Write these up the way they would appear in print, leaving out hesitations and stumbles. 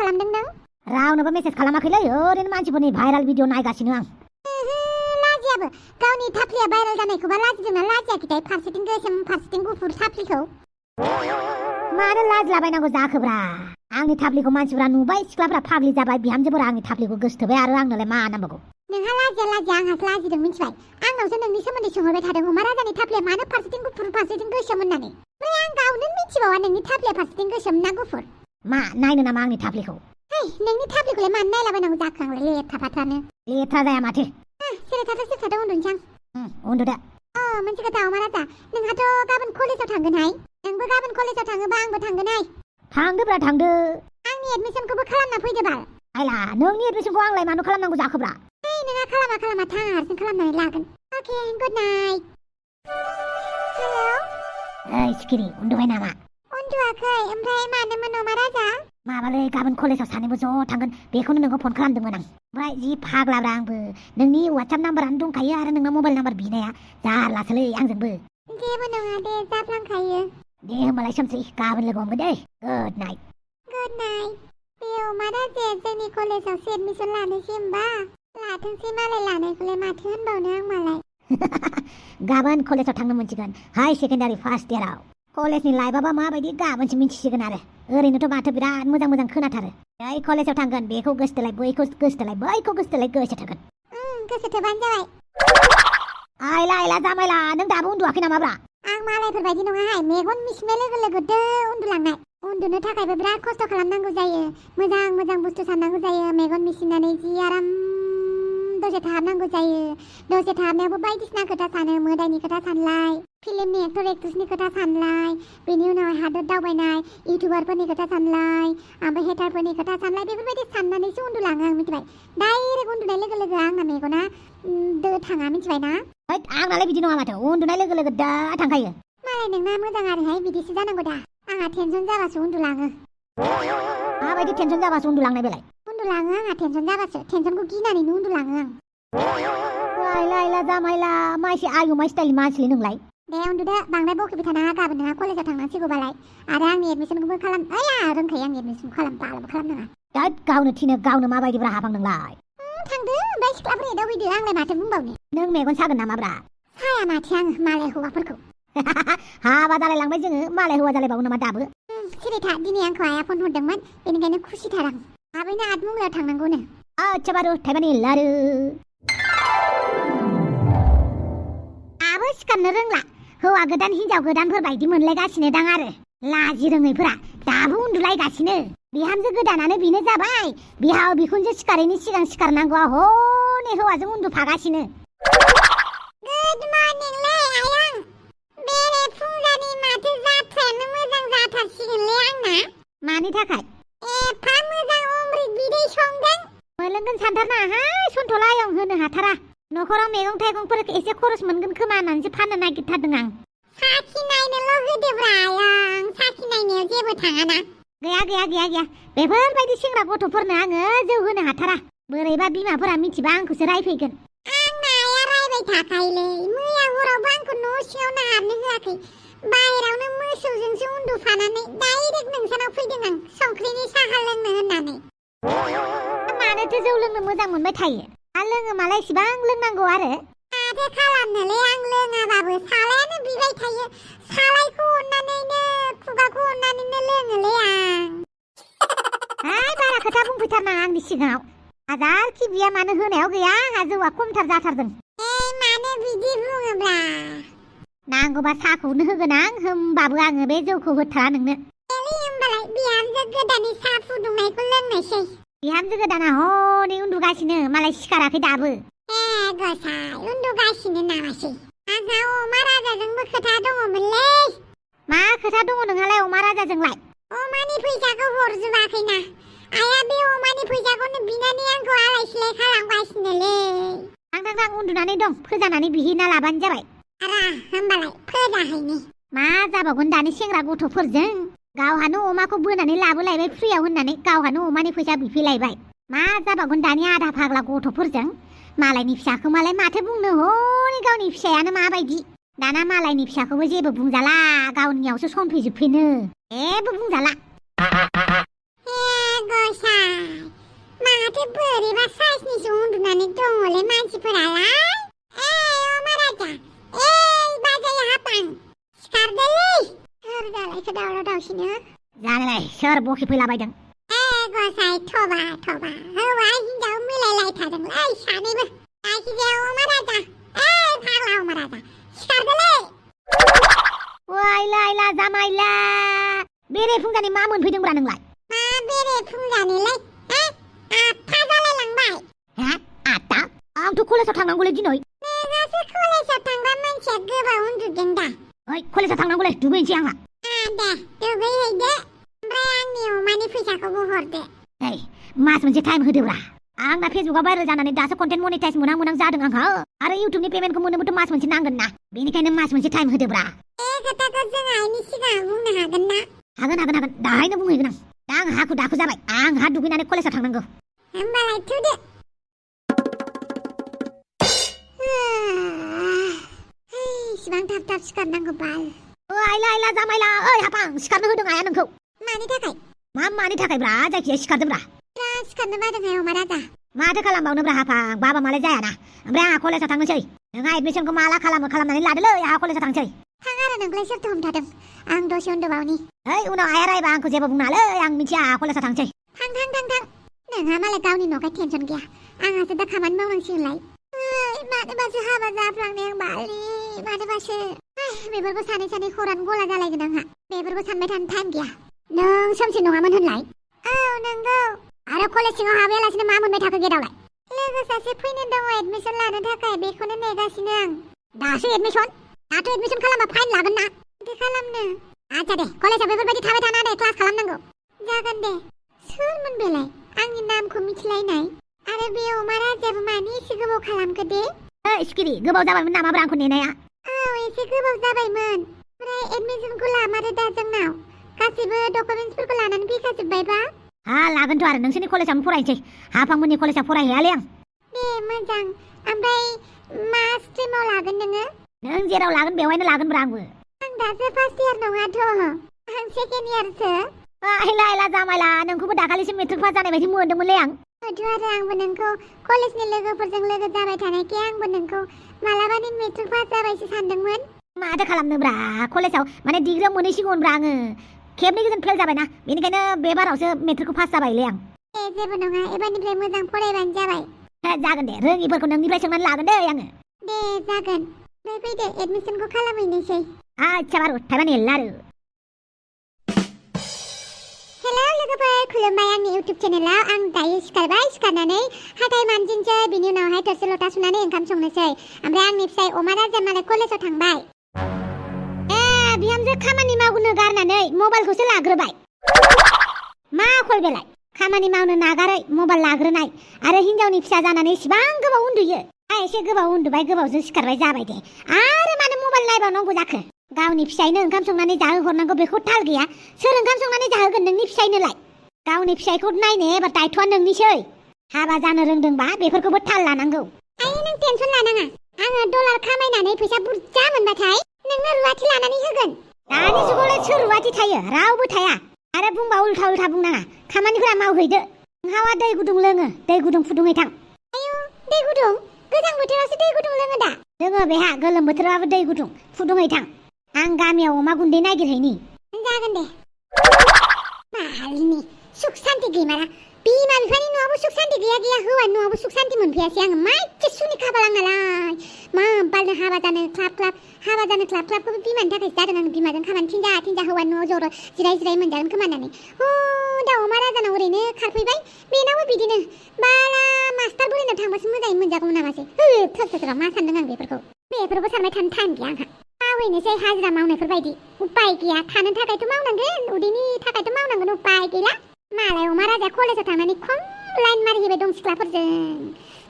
खालामदों नों? रावनोबो मेसेज खालामाखैलै ओरैनो मानसिफोरनि भाइराल भिडिअ नायगासिनो आं। लाजियाबो गावनि थाफ्लिया भाइराल जानायखौबा लाजिदोंना लाजियाखैथाय फारसेथिं गोसोम फारसेथिं गुफुर थाफ्लिखौ? मानो लाजिलाबायनांगौ जाखोब्रा? आंनि थाफ्लिखौ मानसिफ्रा नुबाय सिख्लाफ्रा फाग्लि जाबाय बिहामजोफोरा आंनि थाफ्लिखौ गोसोथोबाय आरो आंनोलाय मा नांबावगौ? नोंहा लाजिया आंहासो लाजिदों मिथिबाय। आंनावसो नोंनि सोमोन्दै सोंहरबाय थादों अमा राजानि थाफ्लिया मानो फारसेथिं गुफुर फारसेथिं गोसोम होननानै। ओमफ्राय आं गावनो मिथिबावा नोंनि थाफ्लिया फारसेथिं गोसोम ना गुफुर। मा नायनो नामा आंनि थाफ्लिखौ? नोंनि थाफ्लिखौलाय मानो नायलाबायनांगौ जाखो आंलाय लेथ्रा फाथ्रानो? लेथ्रा जाया माथो। सिरिथाथ' उन्दुनोसै आं। उन्दुदो। मोनसे खोथा अमा राजा, नोंहाथ' गाबोन कलेजाव थांगोनहाय। नोंबो गाबोन कलेजाव थाङोबा आंबो थांगोनहाय। थांदोब्रा थांदो। आंनि एडमिसनखौबो खालामना फैदो बाल। आइला नोंनि एडमिसनखौ आंलाय मानो खालामनांगौ जाखोब्रा? नोंहा खालामा थां हारसिं खालामनानै लागोन। अके गुड नाइट। हेलौ सिखिरि उन्दुबाय नामा? उन्दुआखै। ओमफ्राय मानोमोन अमा राजा? माबालै गाबोन कलेजाव सानैबो ज' थांगोन बेखौनो नोंखौ फन खालामदोंमोन आं। ओमफ्राय जि फाग्लाब्रा आंबो नोंनि वाट्सएप नाम्बारानो दंखायो आरो नोंना मबाइल नाम्बार बिनाया जारलासोलै आंजोंबो। जेबो नङा दे जाफ्लांखायो। दे होमबालाय सोमसै गाबोन लोगो हमगोन दे। Good night. Good night. बे अमा राजाया जोंनि कलेजावसो एडमिसन लानोसै होमबा? लाथोंसै मालाय लानायखौलाय माथो होनबावनो आं मालाय। गाबोन कलेजाव थांनो मोनसिगोन हाई सेकेन्डारि फार्स्ट इयाराव। कलेजनि लाइफआबा माबायदि गाबोनसो मिन्थिसिगोन आरो। ओरैनोथ' माथो बिराद मोजां खोनाथारो। जाय कलेजाव थांगोन बेखौ गोसोथोलाय बैखौ गोसोथोलाय बैखौ गोसोथोलाय गोसोथोगोन। गोसोथोबानो जाबाय। आइला जामाइला नों दाबो उन्दुआखै नामाब्रा? आं मालायफोरबायदि नङाहाय मेगन मिसिनाय लोगो लोगो दो उन्दुलांनाय। उन्दुनो थाखायबो बिराद खस्थ' खालामनांगौ जायो। मोजां बुस्थु साननांगौ जायो। मेगन मिसिनानै जि आराम दसे थाहाबनांगौ जायो। दसे थाहाबनायावबो बायदिसिना खोथा सानो। मोदायनि खोथा सानलाय, फिल्मनि एक्टर एक्ट्रेसनि खोथा सानलाय, बेनि उनावहाय हादर दावबायनाय इउटिउबारफोरनि खोथा सानलाय, ओमफ्राय हेटारफोरनि खोथा सानलाय। बेफोरबायदि साननानैसो उन्दुलाङो आं मिथिबाय। डाइरेक्ट उन्दुनाय लोगो लोगो आंना मेगना दो थाङा मिथिबाय ना? आंनालाय बिदि नङा माथो उन्दुनाय लोगो लोगो दा थांखायो। मालाय नोंना मोजां आरोहाय बिदिसो जानांगौ दा। आंहा टेनसन जाबासो उन्दुलाङो। माबायदि टेनसन जाबासो उन्दुलांनाय बेलाय? उन्दुलाङो आंहा टेनसन जाबासो। टेनसनखौ गिनानैनो उन्दुलाङो आं। आइला जामाइला माइसि आयुमाइ स्टाइलनि मानसिलै नोंलाय। दे उन्दुदो बांद्राय बकिबाय थानाङा। गाबोन नोंहा कलेजाव थांनांसिगौबालाय आरो आंनि एडमिसनखौबो खालाम। रोंखायो आंनि एडमिसनखौ बालाबो खालामनाङा। दा गावनो थिनो गावनो माबायदिब्रा हाबां नोंलाय? थांदो ओमफ्राय सिख्लाफोर एदावहैदो आंलाय माथो बुंबावनो। नों मेगन सागोन नामाब्रा? साया माथो आङो मालाय हौवाफोरखौ। हाबा जालायलांबाय जोङो मालाय हौवा जालायबावो नामा दाबो? सिरिथा दिनै आंखौ आइया फन हरदोंमोन बेनिखायनो खुसिथार आं। थाबैनो आठमंलायाव थांनांगौनो। आच्छा बारु थाइबानि लारु। आबो सिखारनो रोंला। हौवा गोदान हिनजाव गोदानफोर बायदि मोनलायगासिनो दां आरो। लाजि रोङैफोरा दाबो उन्दुलायगासिनो। बिहामजो गोदानानो बेनो जाबाय। बिहाव बिखुनजो सिखारैनि सिगां सिखारनांगौआ हनै हौवाजों उन्दुफागासिनो। गुड मर्निंलै आयं। बेरे फुंजानि माथो जाथ्रायानो मोजां जाथारसिगोनलै आंना। मानि थाखाय? एफा मोजां अमृत बिदै संदों। मोनलोंगोन सानथारनाङाहाय सन्थ'ला आयं होनो हाथारा। न'खराव मैगं थाइगंफोरखौ एसे खरस मोनगोन खोमा होननानैसो फाननो नागिरथारदों आं। साखि नायनोल' होदोब्रा आयं। साखि नायनायाव जेबो थाङाना। गैया। बेफोरबायदि सेंग्रा गथ'फोरनो आङो जौ होनो हाथारा। बोरैबा बिमाफोरा मिथिबा आंखौसो रायफैगोन। आंना आइया रायबाय थाखायोलै। मैया हरावबो आंखौ न' सिङावनो हाबनो होआखै। बाहेरावनो मोसौजोंसो उन्दुफानानै डाइरेक्ट नोंसानाव फैदों आं संख्रिनि साहा लोंनो होननानै। मानोथो जौ लोंनो मोजां मोनबाय थायो? लोङो मालाय इसिबां लोंनांगौ आरो। माथो खालामनोलै आं लोङाबाबो सालायानो बिबाय थायो। सालायखौ अननानैनो खुगाखौ अननानैनो लोङोलै आं। बारा खोथा बुंफैथारनाङा आंनि सिगाङाव। हाजारखि बिया मानो होनायाव गैया आंहा जौआ खमथार जाथारदों। मानो बिदि बुङोब्ला? नांगौबा साहाखौनो होगोन आं होमबाबो आङो बे जौखौ होथारा नोंनो। होमबालाय बिहामजो गोदाननि साहा फुदुंनायखौ लोंनोसै। बिहामजो गोदाना हनै उन्दुगासिनो मालाय सिखाराखै दाबो। गसाय उन्दुगासिनो नामासै? आंहा अमा राजाजोंबो खोथा दङमोनलै। मा खोथा दङ नोंहालाय अमा राजाजोंलाय? अमानि फैसाखौ हरजोबाखैना। आइया बे अमानि फैसाखौनो बिनानै आंखौ आलाय सिलाय खालामगासिनोलै। थां उन्दुनानै दं फोजानानै बिहैना लाबानो जाबाय। होमबालाय फोजाहैनि। मा जाबावगोन दानि सेंग्रा गथ'फोरजों। गावहानो अमाखौ बोनानै लाबोलायबाय फ्रियाव होननानै गावहानो अमानि फैसा बिफैलायबाय। मा जाबावगोन दानि आधा फाग्ला गथ'फोरजों। मालायनि फिसाखौ मालाय माथो बुंनो हनै गावनि फिसायानो माबायदि। दाना मालायनि फिसाखौबो जेबो बुंजाला गावनियावसो सनफैजोबफिनो। जेबो बुंजाला। गसाय माथो बोरैबा साइसनिसो उन्दुनानै दङलै मानसिफोरालाय अमा राजा बाजाया हापां सिखारदोलै सोर जालायखो दावराव दावसिनो जानोलाय सोर बखि फैलाबायदों गसाय थबा हौवा हिनजाव मिलायलायथारदोंलै सानैबो जायखिजाया अमा राजा फाग्ला अमा राजा सिखारदोलै ओइ लायला जामायला बेरे फुंजानि मा मोनफैदोंब्रा नोंलाय मा बेरे फुंजानिलै आठथा जालायलांबाय आठथा आंथ' कलेजाव थांनांगौलै दिनै नोंहासो कलेजाव थांबा मानसिया गोबाव उन्दुदों दा ओइ कलेजाव थांनांगौलै दुगैनोसै आंहा दे दुगैहैदो ओमफ्राय आंनि अमानि फैसाखौबो हरदो ओइ मास मोनसे टाइम होदोब्रा आंना फेसबुकआव भाइरेल जानानै दासो कन्टेन्ट मनिटाइज मोनहां जादों आंहा आरो इउटुबनि पेमेन्टखौ मोननोबोथ' मास मोनसे नांगोन ना बेनिखायनो मास मोनसे टाइम होदोब्रा खोथाखौ जों आइनि सिगाङाव बुंनो हागोन ना हागोन दाहायनो बुंहैगोन आं दा आं हाखु दाखु जाबाय आंहा दुगैनानै कलेजाव थांनांगौ होमबालाय थुदो इसिबां थाब सिखारनांगौ बाल ओइ लायला जामायला ओइ हापां सिखारनो होदों आया नोंखौ मानि थाखाय मानि थाखायब्रा जायखिजाया सिखारदोंब्रा सिखारनो बादोंहाय अमा राजा माथो खालामबावनोब्रा हापां बाबा मालाय जायाना ओमफ्राय आंहा कलेजाव थांनोसै नोंहा एडमिसनखौ माला खालामनानै लादोलै आंहा कलेजाव थांसै थां आरो नोंलाय सोरथो हमथादों आं दसे उन्दुबावनि ओइ उनाव आया रायबा आंखौ जेबो बुंनालै आं मिथिया आंहा कलेजाव थांसै थां नोंहा मालाय गावनि न'खाय टेनसन गैया आंहासो दा खामानि मावनांसिगोनलाय मानोबासो हाबा जाफ्लांनाय आं बालि मानोबासो बेफोरखौ सानै खरान गला जालायगोन आंहा बेफोरखौ सानबाय थानो टाइम गैया नों सोमसि नङामोन होनलाय औ नंगौ आरो कलेज सिङाव हाबैयालासिनो मा मोनबाय थाखो गेटआवलाय लोगो सासे फैनो दङ एडमिसन लानो थाखाय बेखौनो नेगासिनो आं दासो एडमिसन खालामबा फाइन लागोन ना माथो खालामनो आच्छा दे कलेजाव बेफोरबायदि थाबाय थाना दे क्लास खालामनांगौ जागोन दे सोरमोन बेलाय आंनि नामखौ मिथिलायनाय आरो बे अमा राजायाबो मानि एसे गोबाव खालामखो दे सिखिरि गोबाव जाबायमोन नामाब्रा आंखौ नेनाया औ एसे गोबाव जाबायमोन ओमफ्राय एडमिसनखौ लामारो दा जोंनाव गासैबो डकुमेन्टसफोरखौ लानानै फैखाजोब्बायबा लागोनथ' आरो नोंसोरनि कलेजावनो फरायनोसै हाफांमोननि कलेजाव फरायहैयालै आं दे मोजां ओमफ्राय मा स्ट्रिमाव लागोन नोङो नों जेराव लागोन बेवहायनो लागोनब्रा आंबो आं दासो फार्स्ट इयार नङाथ' आं सेकेन्ड इयारसो लायला जामायला नोंखौबो दाखालिसो मेट्रिक पास जानाय बायदि मोनदोंमोनलै आं आरो आंबो नोंखौ कलेजनि लोगोफोरजों लोगो जाबाय थानायखाय आंबो नोंखौ मालाबानि मेट्रिक पास जाबायसो सानदोंमोन माथो खालामनोब्रा कलेजाव माने डिग्रियाव मोनहैसिगौमोनब्रा आङो खेबनै गोजोन फेल जाबायना बेनिखायनो बे बारावसो मेट्रिकखौ पास जाबायलै आं जेबो नङा एबारनिफ्राय मोजां फरायबानो जाबाय जागोन दे रोङिफोरखौ नोंनिफ्राय सोंनानै लागोन दै आङो दे जागोन ओमफ्राय फैदो एडमिसनखौ खालामहैनोसै आच्छा बारु थाइबानि लारु हेलौ लोगोफोर खुलुमबाय आंनि इउटुब चेनेलाव आं दायो सिखारनानै हाथाय मानजिनोसै बिनि उनावहाय थोरसि लथा सुनानै ओंखाम संनोसै ओमफ्राय आंनि फिसाय अमा राजा मालाय कलेजाव थांबाय बिहामजो खामानि मावनो गारनानै मबाइलखौसो लाग्रोबाय मा आखल बेलाय खामानि मावनो नागारै मबाइल लाग्रोनाय आरो हिनजावनि फिसा जानानै इसिबां गोबाव उन्दुयो एसे गोबाव उन्दुबाय गोबावजों सिखारबाय जाबाय दे आरो मानो मबाइल नायबावनांगौ जाखो गावनि फिसायनो ओंखाम संनानै जाहोहरनांगौ बेखौ थाल गैया सोर ओंखाम संनानै जाहोगोन नोंनि फिसायनोलाय गावनि फिसायखौ नायनो एबार दायथ'आ नोंनिसै हाबा जानो रोंदोंबा बेफोरखौबो थाल लानांगौ नों टेनसन लानाङा आङो डलार खामायनानै फैसा बुरजा मोनबाथाय नोंनो रुवाथि लानानै होगोन दानि जुगावलाय सोर रुवाथि थायो रावबो थाया आरो बुंबा उल्था बुंनाङा खामानिफोरा मावहैदो नोंहावा दै गुदुं लोङो दै गुदुं फुदुंहै थां दै गुदुं गोजां बोथोरावसो दै गुदुं लोङो दा लोङो बेहा गोलोम बोथोरावबो दै गुदुं फुदुंहै थां आं गामियाव अमा गुन्दै नागिरहैनि जागोन दे मालिनि सुख सान्ति गैमारा बिमा बिफानि न'आवबो सुख सान्ति गैया हौवानि न'आवबो सुख सान्ति मोनफैयासै आङो माइसे सुनि खाफाल आंनालाय मा बालनो हाबा जानो क्लाब क्लाबखौबो बिमानि थाखायसो जादों आं बिमाजों खामानि थिनजा हौवानि न'आव जर' जिराय मोनजागोन खोमानानै दा अमा राजानाव ओरैनो खारफैबाय बेनावबो बिदिनो बाला मास्टार बोरायनाव थांबासो मोजाङै मोनजागौमोन नामासै थोर मा सानदों आं बेफोरखौ सानबाय थानो टाइम गैया आंहा मावहैनोसै हाजिरा मावनायफोर बायदि उपाय गैया थानो थाखायथ' मावनांगोन उदैनि थाखायथ' मावनांगोन उपाय गैला मालाय अमा राजा कलेजाव थांनानै खम लाइन मारिहैबाय दं सिख्लाफोरजों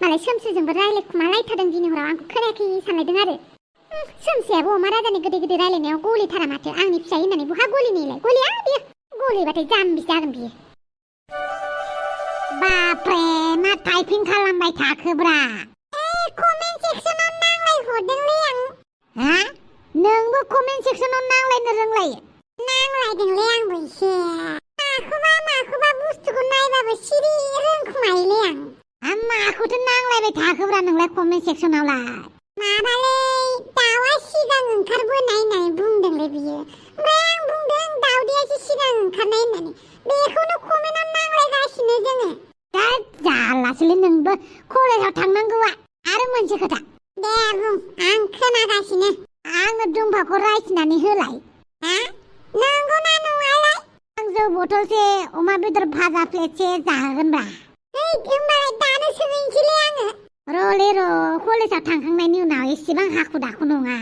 मालाय सोमसिजोंबो रायलायखुमालायथारदों दिनै हराव आंखौ खोनायाखै सानलायदों आरो सोमसियाबो अमा राजानि गोदै रायलायनायाव गलिथारा माथो आंनि फिसाय होननानै बहा गलिनोलाय गलिया बियो गलिबाथाय जाम्बि जागोन बियो बाप्रे मा टाइपिं खालामबाय थाखोब्रा कमेन्ट सेक्सनाव नांलायहरदोंलै आं नोंबो कमेन्ट सेक्सनाव नांलायनो रोंलायो नांलायदोंलै आंबो एसे माखौबा बुस्थुखौ नायबाबो सिरि रोंखुमायोलै आं माखौथो नांलायबाय थाखोब्रा नोंलाय कमेन्ट सेक्सनावलाय माबालै दाउआ सिगां ओंखारबोनाय होननानै बुंदोंलै बियो ओमफ्राय आं बुंदों दाउदैयासो सिगां ओंखारनाय होननानै बेखौनो कमेन्टआव नांलायगासिनो जोङो दा जारलासोलै नोंबो कलेजाव थांनांगौआ आरो मोनसे खोथा दे बुं आं खोनागासिनो आंनो दुम्बाखौ रायथिनानै होलाय हा नंगौना नङालाय आं जौ बथलसे अमा बेदर भाजा प्लेटसे जाहोगोनब्रा होमबालाय दानो सोंहैनोसैलै आङो र'लै र' कलेजाव थांखांनायनि उनाव एसेबां हाखु दाखु नङा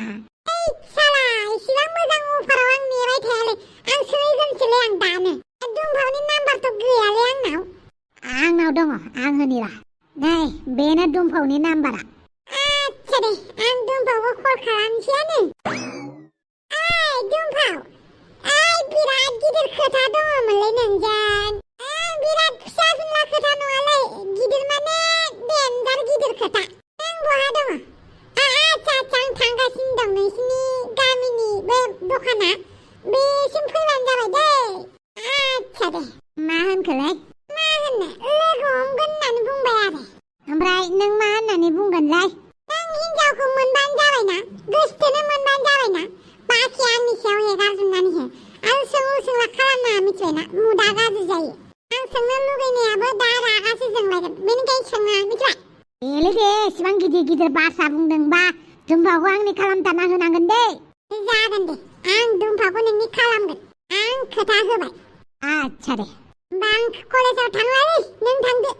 साला एसेबां मोजां अफाराव आं नेबाय थायालै आं सोंहैगोनसैलै आं दानो दुम्बावनि नाम्बारथ' गैयालै आंनाव दङ आं होनिरा नै बेनो दुम्बावनि नाम्बारा आच्छा दे आं दुम्बावखौ कल खालामसैयानो ओइ दुम्बाव ओइ बिराद गिदिर खोथा दङमोनलै नोंजों बिराद फिसा फिनला खोथा नङालै गिदिर माने देनजार गिदिर खोथा नों बहा दङ आच्छा आं थांगासिनो दं नोंसिनि गामिनि बे दखाना बेसिम फैबानो जाबाय दै आच्छा दे मा होनखोलै मा होननो लोगो हमगोन होननानै बुंबाय आरो ओमफ्राय नों मा होननानै बुंगोनलाय नों हिनजावखौ मोनबानो जाबायना गोसथोनो मोनबानो जाबायना बाखि आंनि सायाव हेगारजोबनानै हो आरो सोंलु सोंला खालामनाङा मिथिबायना मुदा गाज्रि जायो आं सोंनो लुगैनायाबो दा रागासो जोंलायगोन बेनिखायनो सोंनाङा मिथिबाय देलै दे एसेबां गिदिर गिदिर बाथ्रा बुंदोंबा दुम्बाखौ आंनि खालामथारना होनांगोन दे जागोन दे आं दुम्बाखौ नोंनि खालामगोन आं खोथा होबाय आच्छा दे होमबा आं कलेजाव थांलालै नों थांदो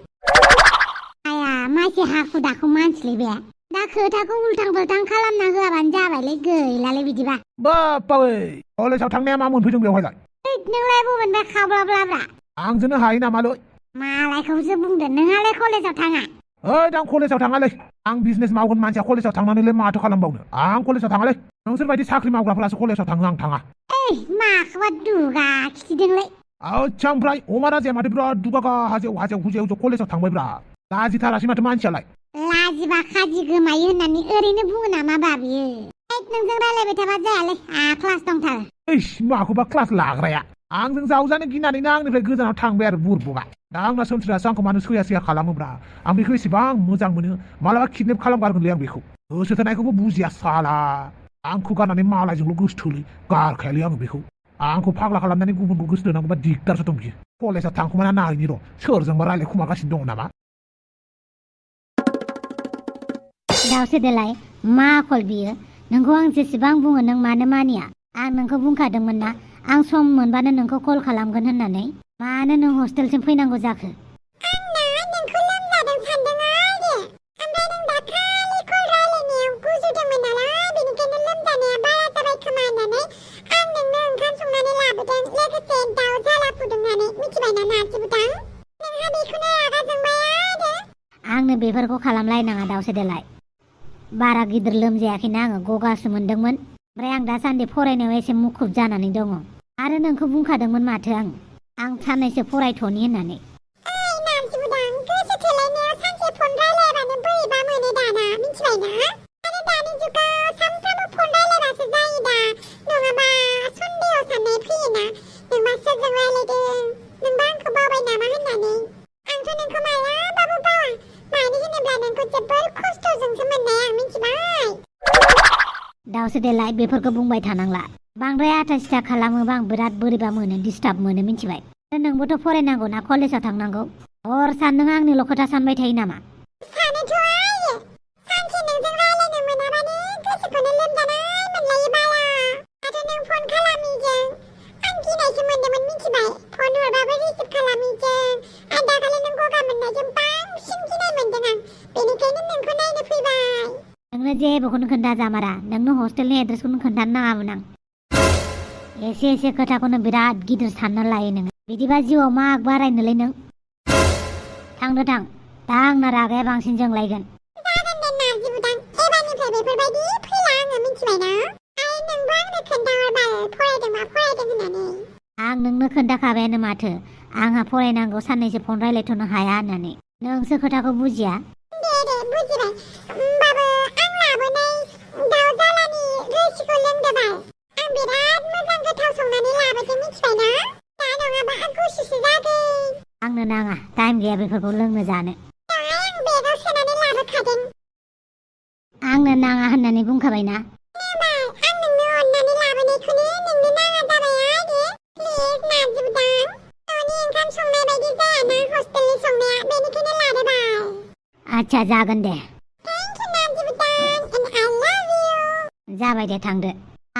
आया मासे हाखु दाखु मानसिलै बे दा खोथाखौ उल्थां फाल्थां खालामना होआबानो जाबायलै गैलालै बिदिबा बाप्पावै कलेजाव थांनाया मा मोनफैदों बेवहायलाय नोंलाय बबेनिफ्राय खावब्लाब्लाब्रा आंजोंनो हायो नामालै मालायखौसो बुंदों नोंहालाय कलेजाव थाङा ओइ आं कलेजाव थाङालै आं बिजनेस मावगोन मानसिया कलेजाव थांनानैलाय माथो खालामबावनो आं कलेजाव थाङालै नोंसोर बायदि साख्रि मावग्राफोरासो कलेजाव थाङो आं थाङा माखौबा दुगा खिथिदोंलै आच्छा ओमफ्राय अमा राजाया माथो बिराद दुगागा हाजेव हाजेव हुजेव कलेजाव थांबायब्रा लाजिथारासै माथो मानसियालाय लाजिबा खाजि गोमायो होननानै ओरैनो बुङो नामा बियो नोंजों रायलायबाय थाबा जायालै क्लास दंथारो माखौबा क्लास लाग्राया आंजों जावजानो गिनानैनो आंनिफ्राय गोजानाव थांबाय आरो बुरबुगा दा आंना सोमस्रियासो आंखौ मानो सैया सैया खालामोब्रा आं बेखौ एसेबां मोजां मोनो मालाबा किडनेप खालामगारगोनलै आं बेखौ गोसो थोनायखौबो बुजिया साला आंखौ गारनानै मालायजोंल' गोसो थोलै गारखायालै आङो बेखौ आंखौ फाग्ला खालामनानै गुबुनखौ गोसो थोनांगौबा दिगदारसो दं बियो कलेजाव थांखुमाना नायनि र' सोरजोंबा रायलायखुमागासिनो दङ नामा दावसे देलाय मा आखल बियो नोंखौ आं जेसेबां बुङो नों मानो मानिया आं नोंखौ बुंखादोंमोन ना आं सम मोनबानो नोंखौ कल खालामगोन होननानै मानो नों हस्टेलसिम फैनांगौ जाखो आंना नोंखौ लोमजादों सानदों आरो ओमफ्राय नों दाखालि कल रायलायनायाव गुजुदोंमोन नालाय बेनिखायनो लोमजानाया बारा जाबाय खोमा होननानै आं नोंनो ओंखाम संनानै लाबोदों लोगोसे दाउ जाला फुदुंनानै मिथिबायना नार्जि बुदां नोंहा बेखौनो रागा जोंबाय आरो आंनो बेफोरखौ खालामलायनाङा दावसे देलाय बारा गिदिर लोमजायाखैना आङो गगासो मोनदोंमोन ओमफ्राय आं दासान्दि फरायनायाव एसे मुखुब जानानै दङ आरो नोंखौ बुंखादोंमोन माथो आं साननैसो फरायथ'नि होननानै ओइ नार्जि बुदां गोसो थोलायनायाव सानसे फन रायलायबानो बोरैबा मोनो दाना मिथिबायना आरो दानि जुगाव सानफ्रामबो फन रायलायबासो जायो दा नङाबा सन्देह साननाय फैयोना नोंबा सोरजों रायलायदों नोंबा आंखौ बावबाय नामा होननानै आंथ' नोंखौ मालाबाबो बावा मानो होनोब्ला नोंखौ जोबोर खस्थ'जोंसो मोननाय आं मिथिबाय दावसे देलाय बेफोरखौ बुंबाय थानांला बांद्राय आथा सिथा खालामोबा आं बिराद बोरैबा मोनो डिस्टार्ब मोनो मिथिबाय आरो नोंबोथ' फरायनांगौ ना कलेजाव थांनांगौ हर सान नों आंनिल' खोथा सानबाय थायो नामा सानोथ' आयो सानसे नोंजों रायलायनो मोनाबानो गोसोखौनो लोमजानाय मोनलायो बाला आरो नों फन खालामिजों आं गिनायसो मोनदोंमोन मिथिबाय फन हरबाबो रिसिभ खालामिजों आरो दाखालि नों गगा मोननायजों बांसिन गिनाय मोनदों आं बेनिखायनो नोंखौ नायनो फैबाय नोंनो जेबोखौनो खोन्था जामारा नोंनो हस्टेलनि एड्रेसखौनो खोन्थानो नाङामोन आं एसे एसे खोथाखौनो बिराद गिदिर सानना लायो नोङो बिदिबा जिउआव मा आग बारायनोलै नों थांदो थां दा आंना रागाया बांसिन जोंलायगोन जागोन दे नार्जि बुदां एबारनिफ्राय बेफोरबायदि फैला आङो मिथिबायना आरो नोंबो आंनो खोन्थाहरबाय फरायदोंबा फरायदों होननानै आं नोंनो खोन्थाखाबायानो माथो आंहा फरायनांगौ साननैसो फन रायलायथ'नो हाया होननानै नोंसो खोथाखौ बुजिया दे बुजिबाय होमबाबो आं लाबोनाय दाउ जालानि रोसिखौ लोंदोबाय आं बिराद मोजां गोथाव संनानै लाबोदों मिथिबायना दा नङाबा गुसुसो जागोन नाङा टाइम गैया बेफोरखौ लोंनो जानो आं बेगाव सोनानै लाबोखादों आंनो नाङा होननानै बुंखाबायना बाय आं नोंनो अननानै लाबोनायखौनो नोंनो नाङा जाबाय आगे प्लिज नारजि बुदां न'नि ओंखाम संनाय बायदि जायाना हस्टेलनि संनाया बेनिखायनो लादोबाय आच्छा जागोन दे थेंक इउ नारजि बुदां एन्ड आइ लाभ इउ जाबाय दे थांदो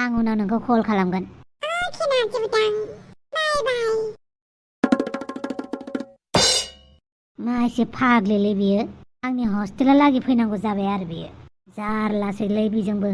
आं उनाव नोंखौ कल खालामगोन अके नारजि बुदां बाय बाय मा एसे फाग्लिलै बियो आंनि हस्टेला लागै फैनांगौ जाबाय आरो बियो जारलासैलै बिजोंबो